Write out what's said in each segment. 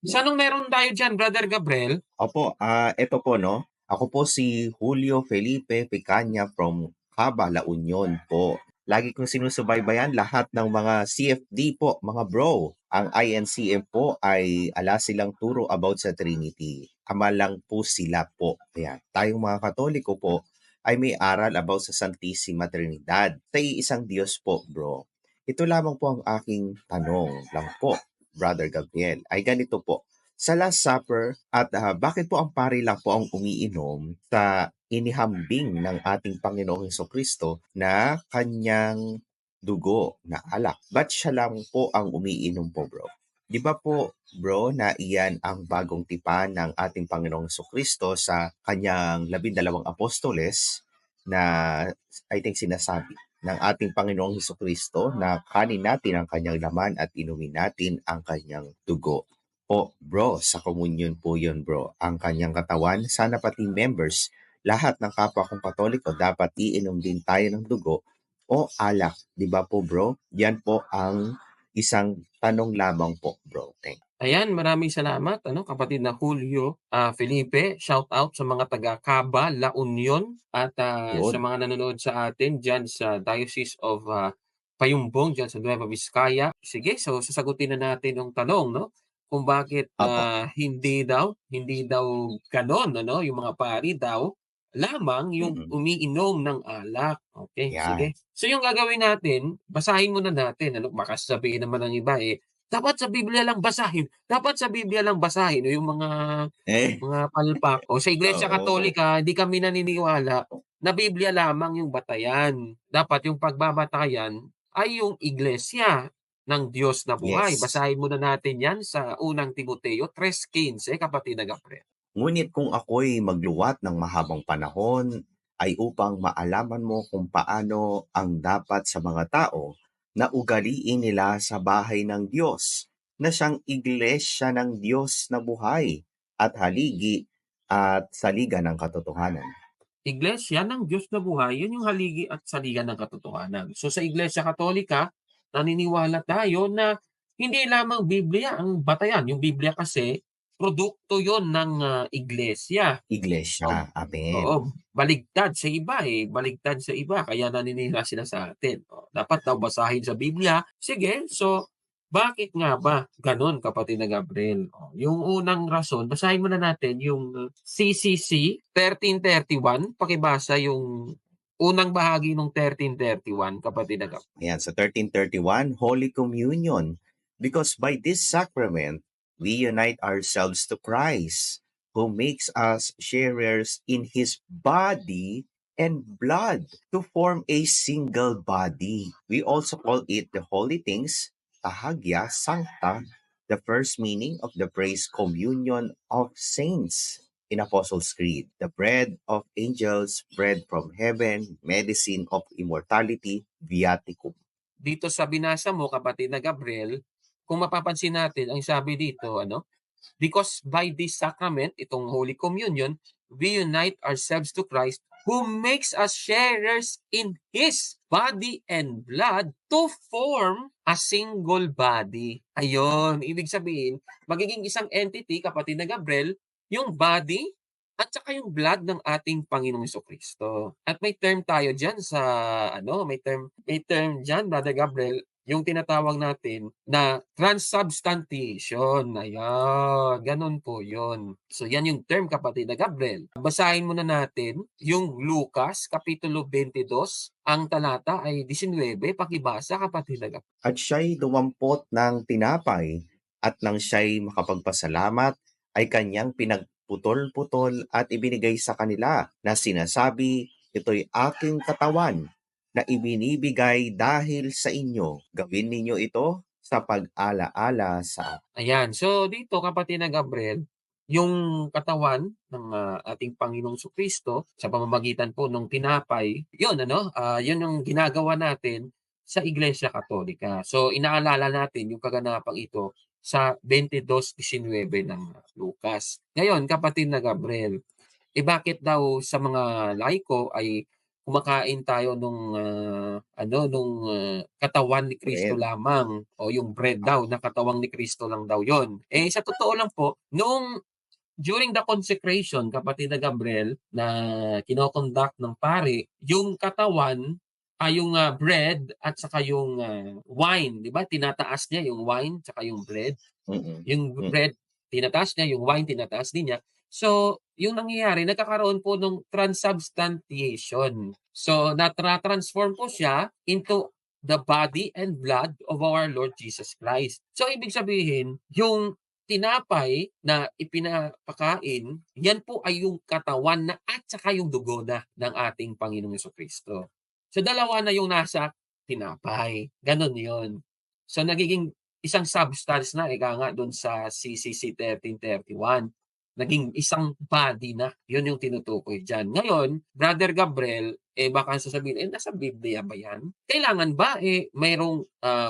So, anong meron tayo diyan, Brother Gabriel? Opo, eto po 'no, ako po si Julio Felipe Picaña from Caba, La Union po. Lagi kong sinusubaybayan lahat ng mga CFD po, mga bro. Ang INCM po ay ala silang turo about sa Trinity. Ama lang po sila po. Ayan. Tayong mga Katoliko po ay may aral about sa Santissima Trinidad. Sa iisang Diyos po, bro. Ito lamang po ang aking tanong lang po, Brother Gabriel. Ay ganito po, sa Last Supper at bakit po ang pari lang po ang umiinom sa inihambing ng ating Panginoong Hesukristo na kanyang dugo na alak? Ba't siya lang po ang umiinom po, bro? Di ba po, bro, na iyan ang bagong tipan ng ating Panginoong Hesukristo sa kanyang 12 apostoles na I think sinasabi ng ating Panginoong Hesukristo na kanin natin ang kanyang laman at inumin natin ang kanyang dugo. Po, bro, sa komunyon po yun, bro. Ang kanyang katawan, sana pati members, lahat ng kapwa kong Katoliko, dapat iinom din tayo ng dugo o alak. Di ba po, bro? Yan po ang isang tanong lamang po, bro. Thank Ayan, maraming salamat ano, kapatid na Julio, Felipe. Shout out sa mga taga Caba, La Union at, sa you. mga nanonood sa atin diyan sa Diocese of, Payumbong diyan sa Nueva Vizcaya. Sige, so sasagutin na natin yung tanong 'no, kung bakit, Apo. hindi daw gano'n ano, yung mga pari daw lamang yung Mm-mm. umiinom ng alak. Okay, Yan. sige. So yung gagawin natin, basahin muna natin ano, baka sabihin naman ng iba, dapat sa Biblia lang basahin, dapat sa Biblia lang basahin o yung Eh, mga palpak o sa Iglesia oo. Katolika hindi kami naniniwala na Biblia lamang yung batayan. Dapat yung pagbabatayan ay yung Iglesia ng Diyos na buhay. Yes. Basahin muna natin 'yan sa unang Timoteo 3:15 kapatid na Gabriel. Ngunit kung ako'y magluwat ng mahabang panahon, ay upang maalaman mo kung paano ang dapat sa mga tao na ugaliin nila sa bahay ng Diyos, na siyang iglesia ng Diyos na buhay at haligi at saligan ng katotohanan. Iglesia ng Diyos na buhay, yun yung haligi at saligan ng katotohanan. So sa Iglesia Katolika, naniniwala tayo na hindi lamang Biblia ang batayan. Yung Biblia kasi, produkto yon ng iglesia. Iglesia. O, Amen. oo, baligtad sa iba baligtad sa iba kaya naninira sila sa atin. O, dapat daw basahin sa Biblia. Sige, so bakit nga ba gano'n kapatid na Gabriel? Oh, yung unang rason basahin muna natin yung CCC 1331, pakibasa yung unang bahagi nung 1331 kapatid na Gabriel. Ayan, sa 1331, Holy Communion. Because by this sacrament, we unite ourselves to Christ, who makes us sharers in His body and blood to form a single body. We also call it the holy things, Tahagya Sancta, the first meaning of the praise communion of saints in Apostles' Creed, the bread of angels, bread from heaven, medicine of immortality, viaticum. Dito sa binasa mo kapatid na Gabriel, kung mapapansin natin ang sabi dito ano, because by this sacrament, itong Holy Communion, we unite ourselves to Christ who makes us sharers in His body and blood to form a single body. Ayun, ibig sabihin, magiging isang entity, kapatid na Gabriel, yung body at saka yung blood ng ating Panginoong Jesucristo. At may term tayo diyan sa ano, may term diyan, Brother Gabriel, yung tinatawag natin na transubstantiation, ayan, gano'n po 'yun. So 'yan yung term kapatid na Gabriel. Basahin muna natin yung Lucas kapitulo 22, ang talata ay 19, pakibasa kapatid na Gabriel. At siya'y dumampot ng tinapay at nang siya'y makapagpasalamat ay kanyang pinagputol-putol at ibinigay sa kanila na sinasabi, ito'y aking katawan na ibinibigay dahil sa inyo. Gawin ninyo ito sa pag-ala-ala sa Ayan, so dito kapatid na Gabriel, yung katawan ng, ating Panginoong Jesucristo sa pamamagitan po nung tinapay, yun ano, yun yung ginagawa natin sa Iglesia Katolika. So inaalala natin yung kaganapang ito sa 22:19 ng Lucas. Ngayon kapatid na Gabriel, bakit daw sa mga laiko ay kumakain tayo katawan ni Kristo bread. lamang o yung bread daw na katawang ni Kristo lang daw yon. Eh, sa totoo lang po, during the consecration, kapatid na Gabriel, na kino-conduct ng pari, yung katawan ay yung, bread at saka yung, wine, 'di ba tinataas niya yung wine tsaka yung bread. Mm, Yung mm, bread tinataas niya, yung wine tinataas din niya. So, yung nangyayari nagkakaroon po ng transubstantiation. So, transform po siya into the body and blood of our Lord Jesus Christ. So, ibig sabihin, yung tinapay na ipinapakain, yan po ay yung katawan na at saka yung dugo na ng ating Panginoong Jesucristo. So, dalawa na yung nasa tinapay, gano'n 'yun. So, nagiging isang substance na, ika nga do'n sa CCC 1331. Naging isang body na, 'yun yung tinutukoy diyan. Ngayon, Brother Gabriel, eh, baka sasabihin, eh, nasa Biblia ba 'yan? Kailangan ba, eh, mayroong,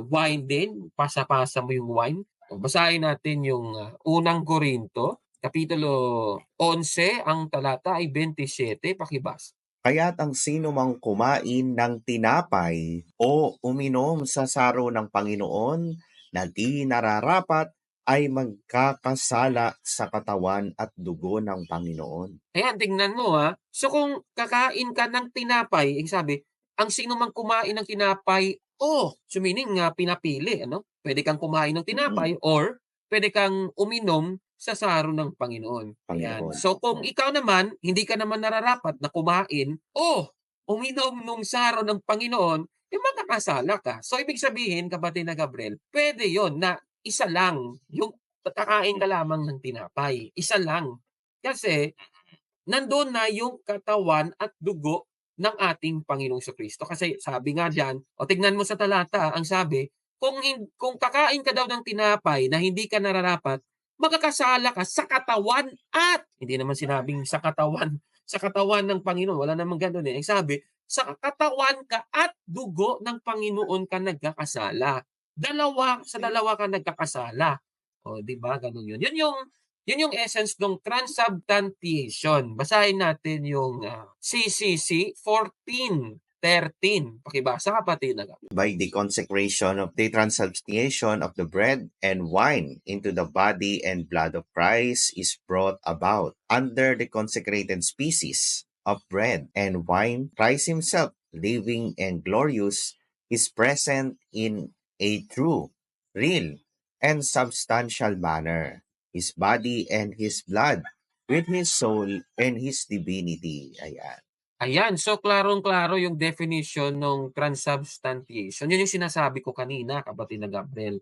wine din, pasa-pasa mo yung wine? O basahin natin yung, unang Korinto, kapitulo 11 ang talata ay 27, pakibasa. Kaya't ang sino mang kumain ng tinapay o uminom sa saro ng Panginoon na di nararapat ay magkakasala sa katawan at dugo ng Panginoon. Ayan, tingnan mo, So, kung kakain ka ng tinapay, sabi, ang sino mang kumain ng tinapay so meaning nga pinapili ano, puwede kang kumain ng Mm, tinapay or puwede kang uminom sa saro ng Panginoon, ayan. Panginoon. So, kung Mm. ikaw naman, hindi ka naman nararapat na kumain o uminom nung saro ng Panginoon, eh, makakasala ka. So, ibig sabihin, kapatid na Gabriel, puwede yon na isa lang yung kakain ka lamang ng tinapay, isa lang. Kasi nando'n na yung katawan at dugo ng ating Panginoong Jesucristo. Kasi sabi nga diyan, o tignan mo sa talata, ang sabi, kung kakain ka daw ng tinapay na hindi ka nararapat, magkakasala ka sa katawan at hindi naman sinabing sa katawan ng Panginoon, wala namang gano'n, eh. Ang sabi, sa katawan ka at dugo ng Panginoon ka nagkakasala. Sa dalawa ka nagkakasala. O 'di ba, gano'n 'yun. Yun yung essence ng transubstantiation. Basahin natin yung, CCC 14:13. Pakibasa kapatid na By the consecration of the transubstantiation of the bread and wine into the body and blood of Christ is brought about under the consecrated species of bread and wine. Christ himself, living and glorious, is present in a true, real, and substantial manner. His body and his blood, with his soul and his divinity. Ayan. Ayan, so klarong-klaro yung definition ng transubstantiation. Yun yung sinasabi ko kanina, kapatid na Gabriel,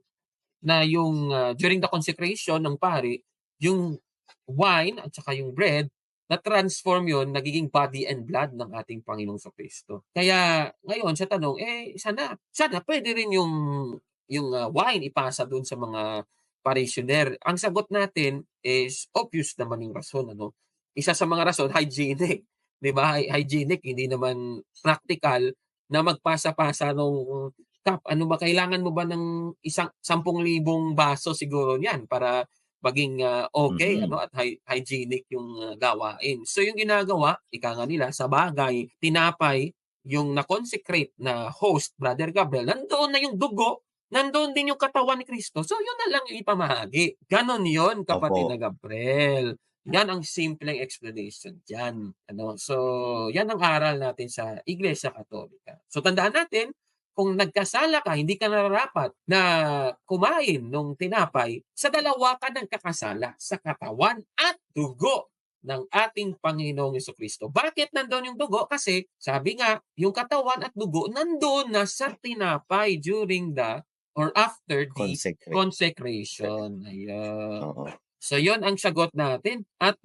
na yung, during the consecration ng pari, yung wine at saka yung bread, na-transform yun, nagiging body and blood ng ating Panginoong Jesucristo. Kaya ngayon sa tanong, sana puwede rin yung wine ipasa dun sa mga parishioner. Ang sagot natin is obvious naman yung rason ano. Isa sa mga rason hygienic, 'di ba? Hygienic, hindi naman practical na magpasa-pasa nung cup. Ano ba, kailangan mo ba ng 10,000 baso siguro niyan para maging, okey ano Mm-mm. at hygienic yung, gawain. So yung ginagawa, ika nga nila, sabagay tinapay yung na-consecrate na host, Brother Gabriel, nandoon na yung dugo, nandoon din yung katawan ni Kristo. So yun na lang yung ipamahagi. Gano'n yun, kapatid na Opo. Gabriel. Yan ang simpleng explanation diyan, ano. So, yan ang aral natin sa Iglesia Katolika. So, tandaan natin, kung nagkasala ka, hindi ka nararapat na kumain nung tinapay, sa dalawa ka nagkakasala, sa katawan at dugo ng ating Panginoong Jesucristo. Bakit nando'n yung dugo? Kasi sabi nga, yung katawan at dugo nando'n na sa tinapay during the or after the Consecrate. consecration, ayan. Oo. So yon ang sagot natin at,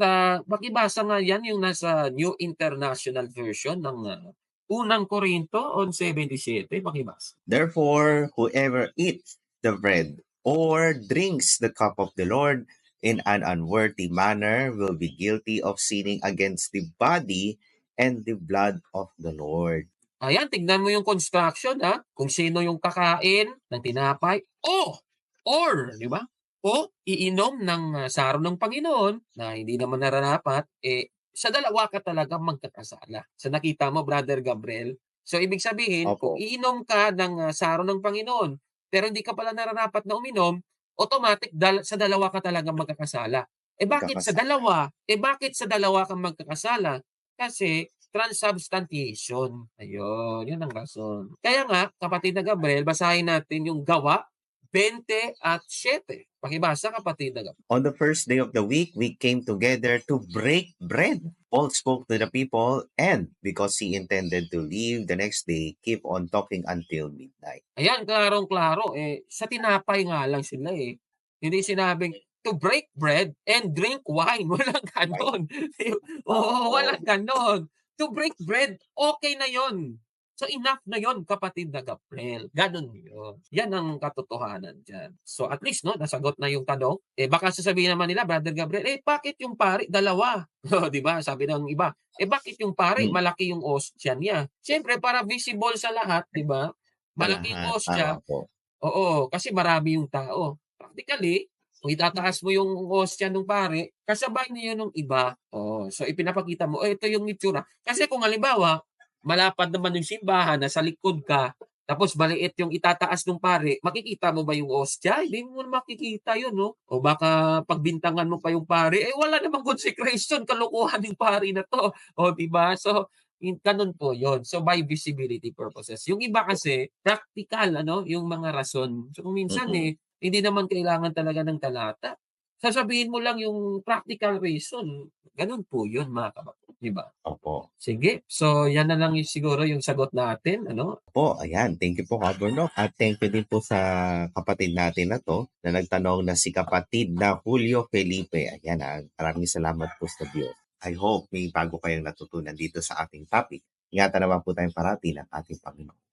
pakibasa nga yan yung nasa New International Version ng, unang Korinto 11:27, pakibasa. Therefore, whoever eats the bread or drinks the cup of the Lord in an unworthy manner will be guilty of sinning against the body and the blood of the Lord. Ayan, tignan mo yung construction, kung sino yung kakain ng tinapay or 'di ba, o iinom ng, saro ng Panginoon na hindi naman nararapat, eh, sa dalawa ka talagang magkakasala. Sa nakita mo, Brother Gabriel. So, ibig sabihin kung Opo, iinom ka ng, saro ng Panginoon, pero hindi ka pala nararapat na uminom, automatic sa dalawa ka talagang magkakasala. magkakasala. Bakit sa dalawa kang magkakasala? Kasi transubstantiation, ayun, 'yun ang rason. Kaya nga, kapatid na Gabriel, basahin natin yung Gawa 20:7. Pakibasa, kapatid na Gabriel. On the first day of the week, we came together to break bread. Paul spoke to the people, and because he intended to leave the next day, keep on talking until midnight. Ayan, klarong-klaro, sa tinapay nga lang sila, eh. Hindi sinabing to break bread and drink wine, walang Right? gano'n. Oo, Oo, walang gano'n. To break bread, okey na 'yun. So, enough na 'yun, kapatid na Gabriel, gano'n 'yun. 'Yan ang katotohanan diyan. So, at least 'no, nasagot na yung tanong. Baka sasabihin naman nila, Brother Gabriel, bakit yung pari dalawa? Oh, 'di ba, sabi ng iba, bakit yung pari mm, malaki yung ostya niya? Siyempre para visible sa lahat, 'di ba? sa Malaking lahat. Tama ostya, po. oo, kasi marami yung tao. Practically, kung itataas mo yung ostya nung pare, kasabay na yun nung iba. Oo, so ipinapakita mo, ito yung itsura. Kasi kung halimbawa, malapad naman yung simbahan, nasa likod ka, tapos maliit yung itataas nung pare, makikita mo ba yung ostya? Hindi mo makikita yun 'no? O baka pagbintangan mo pa yung pare, wala namang consecration, kalokohan yung pare na 'to, oh, 'di ba? So, gano'n po 'yun. So, by visibility purposes. Yung iba kasi practical ano, yung mga rason. So, kung minsan, Mm, hindi naman kailangan talaga ng talata. Sasabihin mo lang yung practical reason. Gano'n po 'yun mga kapatid, 'di ba? opo. Sige, so 'yan na lang yung siguro yung sagot natin ano. Po, ayan. Thank you po, Kaburnok. At thank you din po sa kapatid natin na to na nagtanong na si kapatid na Julio Felipe. Ayan, maraming salamat po sa Diyos. I hope may bago kayong natutunan dito sa ating topic. Ingatan naman po tayong parati ng ating Panginoon.